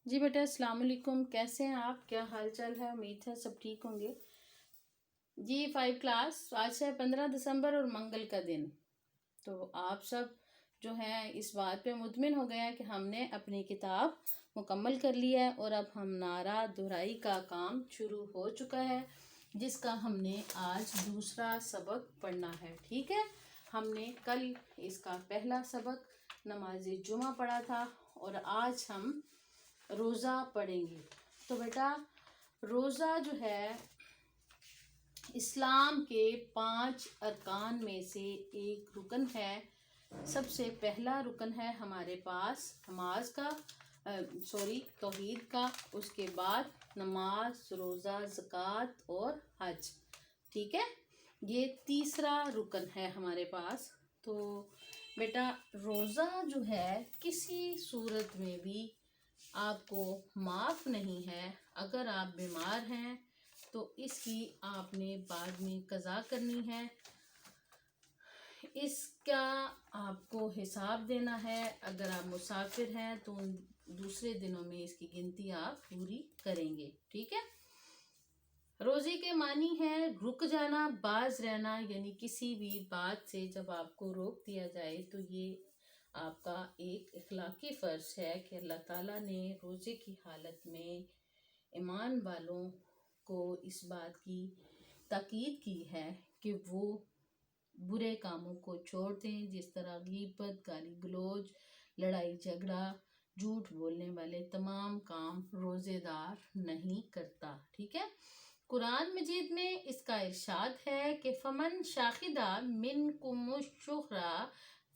جی بیٹا السلام علیکم، کیسے ہیں آپ؟ کیا حال چال ہے؟ امید ہے سب ٹھیک ہوں گے۔ جی 5 کلاس، آج ہے 15 دسمبر اور منگل کا دن۔ تو آپ سب جو ہیں اس بات پہ مطمئن ہو گیا کہ ہم نے اپنی کتاب مکمل کر لی ہے اور اب ہم نعرہ دہرائی کا کام شروع ہو چکا ہے، جس کا ہم نے آج دوسرا سبق پڑھنا ہے۔ ٹھیک ہے، ہم نے کل اس کا پہلا سبق نماز جمعہ پڑھا تھا اور آج ہم روزہ پڑھیں گے۔ تو بیٹا روزہ جو ہے اسلام کے 5 ارکان میں سے ایک رکن ہے۔ سب سے پہلا رکن ہے ہمارے پاس نماز کا توحید کا، اس کے بعد نماز، روزہ، زکوٰۃ اور حج۔ ٹھیک ہے، یہ تیسرا رکن ہے ہمارے پاس۔ تو بیٹا روزہ جو ہے کسی صورت میں بھی آپ کو معاف نہیں ہے۔ اگر آپ بیمار ہیں تو اس کی آپ نے بعد میں قضا کرنی ہے، اس کا آپ کو حساب دینا ہے۔ اگر آپ مسافر ہیں تو دوسرے دنوں میں اس کی گنتی آپ پوری کریں گے۔ ٹھیک ہے، روزے کے معنی ہے رک جانا، باز رہنا، یعنی کسی بھی بات سے جب آپ کو روک دیا جائے تو یہ آپ کا ایک اخلاقی فرض ہے کہ اللہ تعالیٰ نے روزے کی حالت میں ایمان والوں کو اس بات کی تاکید کی ہے کہ وہ برے کاموں کو چھوڑ دیں، جس طرح غیبت، گالی گلوچ، لڑائی جھگڑا، جھوٹ بولنے والے تمام کام روزے دار نہیں کرتا۔ ٹھیک ہے، قرآن مجید میں اس کا ارشاد ہے کہ فمن شاہدہ منکم الشہر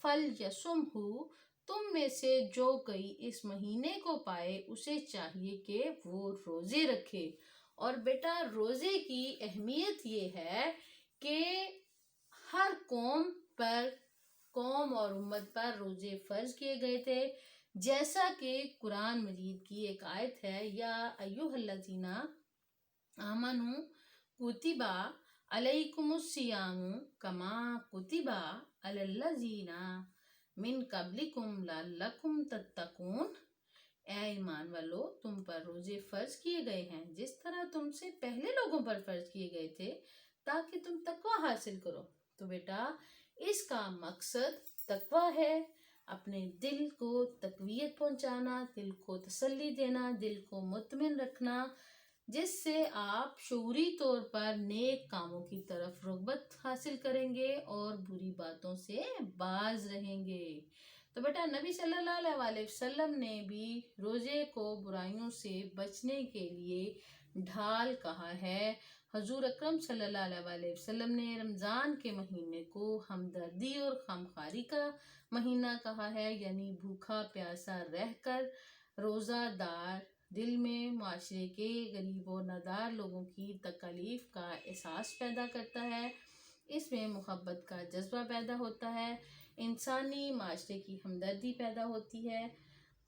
فلیصمہ، تم میں سے جو کوئی اس مہینے کو پائے اسے چاہیے کہ وہ روزے رکھے۔ اور بیٹا روزے کی اہمیت یہ ہے کہ ہر قوم اور امت پر روزے فرض کیے گئے تھے، جیسا کہ قرآن مجید کی ایک آیت ہے، یا ایھا الذین آمنوا کتب علیکم الصیام کما کتب علی الذین من قبلکم لعلکم تتقون۔ اے ایمان والو، تم پر روزے فرض کیے گئے ہیں جس طرح تم سے پہلے لوگوں پر فرض کیے گئے تھے، تاکہ تم تقوی حاصل کرو۔ تو بیٹا اس کا مقصد تقوی ہے، اپنے دل کو تقویت پہنچانا، دل کو تسلی دینا، دل کو مطمئن رکھنا، جس سے آپ شعوری طور پر نیک کاموں کی طرف رغبت حاصل کریں گے اور بری باتوں سے باز رہیں گے۔ تو بیٹا نبی صلی اللہ علیہ وسلم نے بھی روزے کو برائیوں سے بچنے کے لیے ڈھال کہا ہے۔ حضور اکرم صلی اللہ علیہ وسلم نے رمضان کے مہینے کو ہمدردی اور غمخواری کا مہینہ کہا ہے، یعنی بھوکا پیاسا رہ کر روزہ دار دل میں معاشرے کے غریب و نادار لوگوں کی تکالیف کا احساس پیدا کرتا ہے، اس میں محبت کا جذبہ پیدا ہوتا ہے، انسانی معاشرے کی ہمدردی پیدا ہوتی ہے۔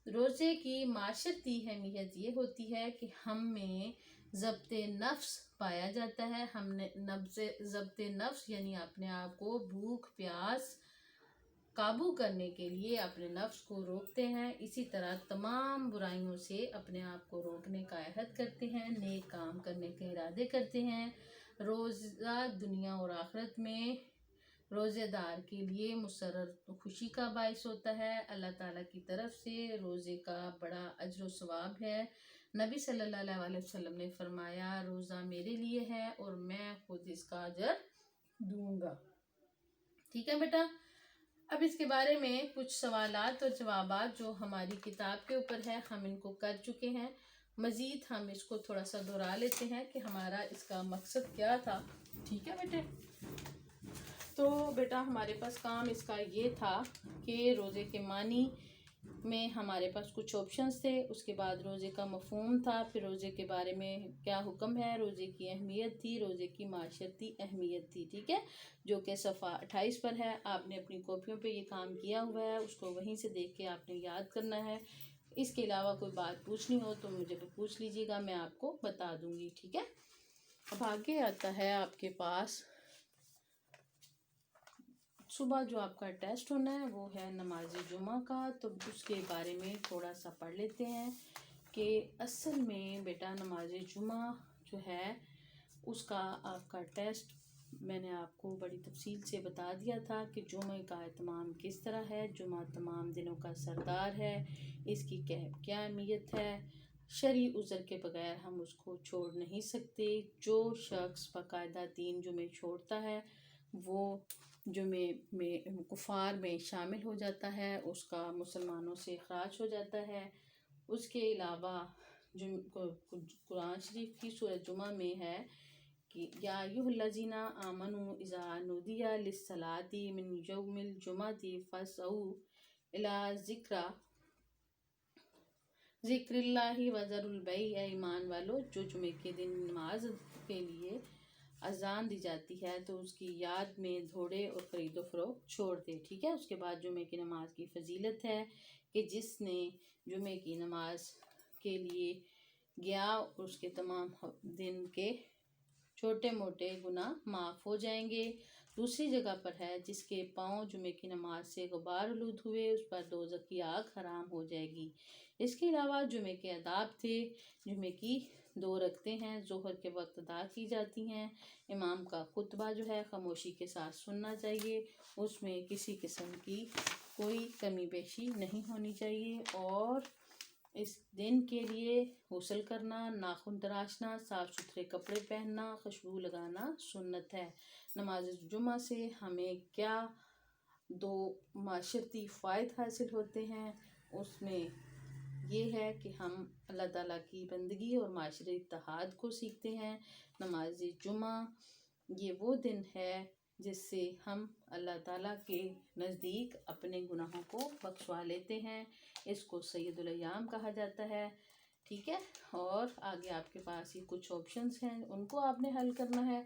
روزے کی معاشرتی اہمیت یہ ہوتی ہے کہ ہم میں ضبط نفس پایا جاتا ہے، ہم نے ضبط نفس یعنی اپنے آپ کو بھوک پیاس قابو کرنے کے لیے اپنے نفس کو روکتے ہیں، اسی طرح تمام برائیوں سے اپنے آپ کو روکنے کا عہد کرتے ہیں، نیک کام کرنے کے ارادے کرتے ہیں۔ روزہ دنیا اور آخرت میں روزے دار کے لیے مسرت خوشی کا باعث ہوتا ہے۔ اللہ تعالیٰ کی طرف سے روزے کا بڑا اجر و ثواب ہے۔ نبی صلی اللہ علیہ وسلم نے فرمایا روزہ میرے لیے ہے اور میں خود اس کا اجر دوں گا۔ ٹھیک ہے بیٹا، اب اس کے بارے میں کچھ سوالات اور جوابات جو ہماری کتاب کے اوپر ہے ہم ان کو کر چکے ہیں، مزید ہم اس کو تھوڑا سا دہرا لیتے ہیں کہ ہمارا اس کا مقصد کیا تھا۔ ٹھیک ہے بیٹے، تو بیٹا ہمارے پاس کام اس کا یہ تھا کہ روزے کے معنی میں ہمارے پاس کچھ آپشنز تھے، اس کے بعد روزے کا مفہوم تھا، پھر روزے کے بارے میں کیا حکم ہے، روزے کی اہمیت تھی، روزے کی معاشرتی اہمیت تھی۔ ٹھیک ہے، جو کہ صفحہ 28 پر ہے، آپ نے اپنی کاپیوں پہ یہ کام کیا ہوا ہے، اس کو وہیں سے دیکھ کے آپ نے یاد کرنا ہے۔ اس کے علاوہ کوئی بات پوچھنی ہو تو مجھے پوچھ لیجیے گا، میں آپ کو بتا دوں گی۔ ٹھیک ہے، اب آگے آتا ہے آپ کے پاس صبح جو آپ کا ٹیسٹ ہونا ہے وہ ہے نماز جمعہ کا، تو اس کے بارے میں تھوڑا سا پڑھ لیتے ہیں کہ اصل میں بیٹا نماز جمعہ جو ہے اس کا آپ کا ٹیسٹ میں نے آپ کو بڑی تفصیل سے بتا دیا تھا کہ جمعہ کا اہتمام کس طرح ہے. جمعہ تمام دنوں کا سردار ہے، اس کی کیا اہمیت ہے. شرعی عذر کے بغیر ہم اس کو چھوڑ نہیں سکتے. جو شخص باقاعدہ 3 جمعے چھوڑتا ہے وہ جمعے میں کفار میں شامل ہو جاتا ہے، اس کا مسلمانوں سے اخراج ہو جاتا ہے. اس کے علاوہ قرآن شریف کی سورۃ جمعہ میں ہے کہ یا ایھا الذین آمنوا اذا نودی للصلاۃ من یوم الجمعۃ فاسعوا الی ذکر اللہ وذروا البیع. ایمان والو، جو جمعے کے دن نماز کے لیے اذان دی جاتی ہے تو اس کی یاد میں دھوڑے اور خرید و فروخت چھوڑ دے. ٹھیک ہے. اس کے بعد جمعے کی نماز کی فضیلت ہے کہ جس نے جمعے کی نماز کے لیے گیا اس کے تمام دن کے چھوٹے موٹے گناہ معاف ہو جائیں گے. دوسری جگہ پر ہے جس کے پاؤں جمعے کی نماز سے غبار آلود ہوئے اس پر دوزخ کی آگ حرام ہو جائے گی. اس کے علاوہ جمعے کے آداب تھے. جمعے کی 2 رکعتیں ہیں، ظہر کے وقت ادا کی جاتی ہیں. امام کا خطبہ جو ہے خاموشی کے ساتھ سننا چاہیے، اس میں کسی قسم کی کوئی کمی بیشی نہیں ہونی چاہیے. اور اس دن کے لیے غسل کرنا، ناخن تراشنا، صاف ستھرے کپڑے پہننا، خوشبو لگانا سنت ہے. نماز جمعہ سے ہمیں کیا 2 معاشرتی فوائد حاصل ہوتے ہیں، اس میں یہ ہے کہ ہم اللہ تعالیٰ کی بندگی اور معاشرتی اتحاد کو سیکھتے ہیں. نماز جمعہ یہ وہ دن ہے جس سے ہم اللہ تعالیٰ کے نزدیک اپنے گناہوں کو بخشوا لیتے ہیں. اس کو سید الایام کہا جاتا ہے. ٹھیک ہے. اور آگے آپ کے پاس یہ کچھ آپشنز ہیں، ان کو آپ نے حل کرنا ہے.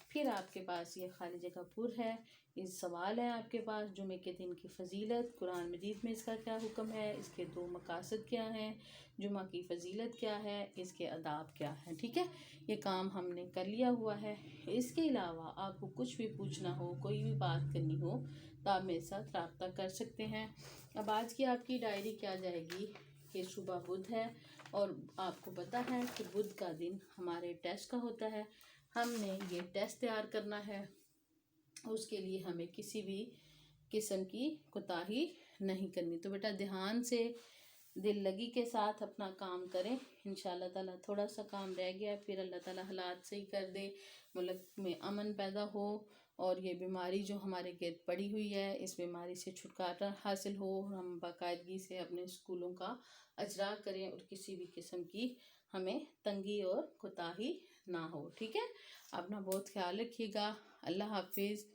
پھر آپ کے پاس یہ خالی جگہ پر ہے، یہ سوال ہے آپ کے پاس جمعے کے دن کی فضیلت، قرآن مجید میں اس کا کیا حکم ہے، اس کے 2 مقاصد کیا ہیں، جمعہ کی فضیلت کیا ہے، اس کے آداب کیا ہیں. ٹھیک ہے. یہ کام ہم نے کر لیا ہوا ہے. اس کے علاوہ آپ کو کچھ بھی پوچھنا ہو، کوئی بھی بات کرنی ہو تو آپ میرے ساتھ رابطہ کر سکتے ہیں. اب آج کی آپ کی ڈائری کیا جائے گی کہ صبح بدھ ہے اور آپ کو پتہ ہے کہ بدھ کا دن ہمارے ٹیسٹ کا ہوتا ہے. ہم نے یہ ٹیسٹ تیار کرنا ہے، اس کے لیے ہمیں کسی بھی قسم کی کوتاہی نہیں کرنی. تو بیٹا دھیان سے دل لگی کے ساتھ اپنا کام کریں. انشاءاللہ تعالیٰ تھوڑا سا کام رہ گیا پھر اللہ تعالیٰ حالات صحیح کر دے، ملک میں امن پیدا ہو اور یہ بیماری جو ہمارے گرد پڑی ہوئی ہے اس بیماری سے چھٹکارا حاصل ہو، ہم باقاعدگی سے اپنے اسکولوں کا اجرا کریں اور کسی بھی قسم کی ہمیں تنگی اور کوتاہی نہ ہو. ٹھیک ہے. اپنا بہت خیال رکھیے گا. اللہ حافظ.